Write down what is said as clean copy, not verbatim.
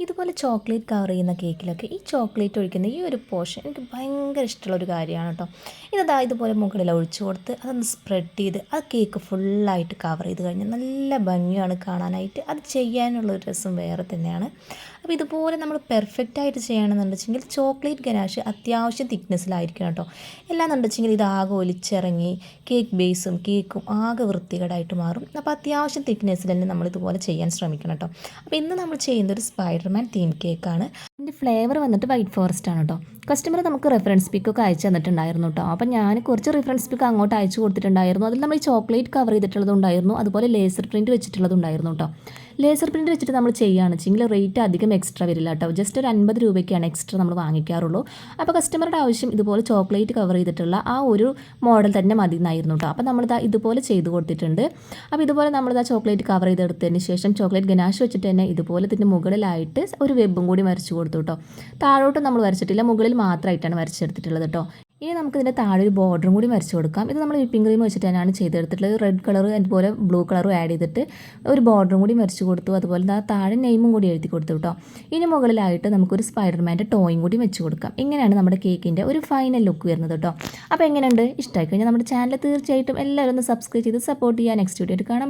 ഇതുപോലെ chocolate cover ചെയ്യുന്ന കേക്കിലൊക്കെ ഈ ചോക്ലേറ്റ് ഒഴിക്കുന്ന ഈ ഒരു പോർഷൻ എനിക്ക് ഭയങ്കര ഇഷ്ടമുള്ള ഒരു കാര്യമാണ് കേട്ടോ. ഇതാ ഇതുപോലെ മുകളിൽ ഒഴിച്ചു കൊടുത്ത് അതൊന്ന് സ്പ്രെഡ് ചെയ്ത് ആ കേക്ക് ഫുള്ളായിട്ട് കവർ ചെയ്ത് കഴിഞ്ഞാൽ നല്ല ഭംഗിയാണ് കാണാനായിട്ട്. അത് ചെയ്യാനുള്ളൊരു രസം വേറെ തന്നെയാണ്. അപ്പോൾ ഇതുപോലെ നമ്മൾ പെർഫെക്റ്റായിട്ട് ചെയ്യണമെന്നുണ്ടെങ്കിൽ ചോക്ലേറ്റ് ഗനാഷ് അത്യാവശ്യം തിക്നെസ്സിലായിരിക്കണം കേട്ടോ. എല്ലാന്നുണ്ടെങ്കിൽ ഇതാകെ ഒലിച്ചിറങ്ങി കേക്ക് ബേസും കേക്കും ആകെ വൃത്തികേടായിട്ട് മാറും. അപ്പോൾ അത്യാവശ്യം തിക്നെസ്സിൽ തന്നെ നമ്മളിതുപോലെ ചെയ്യാൻ ശ്രമിക്കണം കേട്ടോ. അപ്പോൾ ഇന്ന് നമ്മൾ ചെയ്യുന്ന ഒരു സ്പൈഡർമാൻ തീം കേക്കാണ്. ഇതിൻ്റെ ഫ്ലേവർ വന്നിട്ട് വൈറ്റ് ഫോറസ്റ്റ് ആണ് കേട്ടോ. കസ്റ്റമർ നമുക്ക് റെഫറൻസ് പിക്കൊക്കെ അയച്ചു തന്നിട്ടുണ്ടായിരുന്നു കേട്ടോ. അപ്പോൾ ഞാൻ കുറച്ച് റെഫറൻസ് പിക്ക് അങ്ങോട്ട് അയച്ചു കൊടുത്തിട്ടുണ്ടായിരുന്നു. അതിൽ നമ്മൾ ഈ ചോക്ലേറ്റ് കവർ ചെയ്തിട്ടുള്ളതുണ്ടായിരുന്നു, അതുപോലെ ലേസർ പ്രിൻറ്റ് വെച്ചിട്ടുള്ളതുണ്ടായിരുന്നു കേട്ടോ. ലേസർ പ്രിൻറ്റ് വെച്ചിട്ട് നമ്മൾ ചെയ്യുകയാണെന്ന് വെച്ചെങ്കിൽ റേറ്റ് അധികം എക്സ്ട്രാ വരില്ല കേട്ടോ. ജസ്റ്റ് ഒരു 50 രൂപയ്ക്കാണ് എക്സ്ട്രാ നമ്മൾ വാങ്ങിക്കാറുള്ളൂ. അപ്പോൾ കസ്റ്റമറുടെ ആവശ്യം ഇതുപോലെ ചോക്ലേറ്റ് കവർ ചെയ്തിട്ടുള്ള ആ ഒരു മോഡൽ തന്നെ മതി എന്നായിരുന്നു കേട്ടോ. അപ്പോൾ നമ്മളിതാ ഇതുപോലെ ചെയ്ത് കൊടുത്തിട്ടുണ്ട്. അപ്പോൾ ഇതുപോലെ നമ്മളിതാ ചോക്ലേറ്റ് കവർ ചെയ്തെടുത്തതിന് ശേഷം ചോക്ലേറ്റ് ഗനാഷ് വെച്ചിട്ട് തന്നെ ഇതുപോലെ ഇതിൻ്റെ മുകളിലായിട്ട് ഒരു വെബും കൂടി വരച്ചു കൊടുത്തു കേട്ടോ. താഴോട്ട് നമ്മൾ വരച്ചിട്ടില്ല, മുകളിൽ മാത്രമായിട്ടാണ് വരച്ചെടുത്തിട്ടുള്ളത് കേട്ടോ. ഇനി നമുക്കിതിൻ്റെ താഴെ ഒരു ബോർഡറും കൂടി വരച്ച് കൊടുക്കാം. ഇത് നമ്മൾ വിപ്പിംഗ് ക്രീം വെച്ചിട്ട് തന്നെയാണ് ചെയ്തെടുത്തിട്ടുള്ളത്. റെഡ് കളർ അതുപോലെ ബ്ലൂ കളറും ആഡ് ചെയ്തിട്ട് ഒരു ബോർഡറും കൂടി വരച്ച് കൊടുത്തു. അതുപോലെ താഴെ നെയിമും കൂടി എഴുതി കൊടുത്തു കേട്ടോ. ഇനി മുകളിലായിട്ട് നമുക്കൊരു സ്പൈഡർമാൻ്റെ ടോയും കൂടി വെച്ച് കൊടുക്കാം. ഇങ്ങനെയാണ് നമ്മുടെ കേക്കിൻ്റെ ഒരു ഫൈനൽ ലുക്ക് വരുന്നത് കേട്ടോ. അപ്പോൾ എങ്ങനെയുണ്ട്? ഇഷ്ടമായി കഴിഞ്ഞാൽ നമ്മുടെ ചാനൽ തീർച്ചയായിട്ടും എല്ലാവരും ഒന്ന് സബ്സ്ക്രൈബ് ചെയ്ത് സപ്പോർട്ട് ചെയ്യുക. നെക്സ്റ്റ് വീഡിയോയിൽ കാണാം.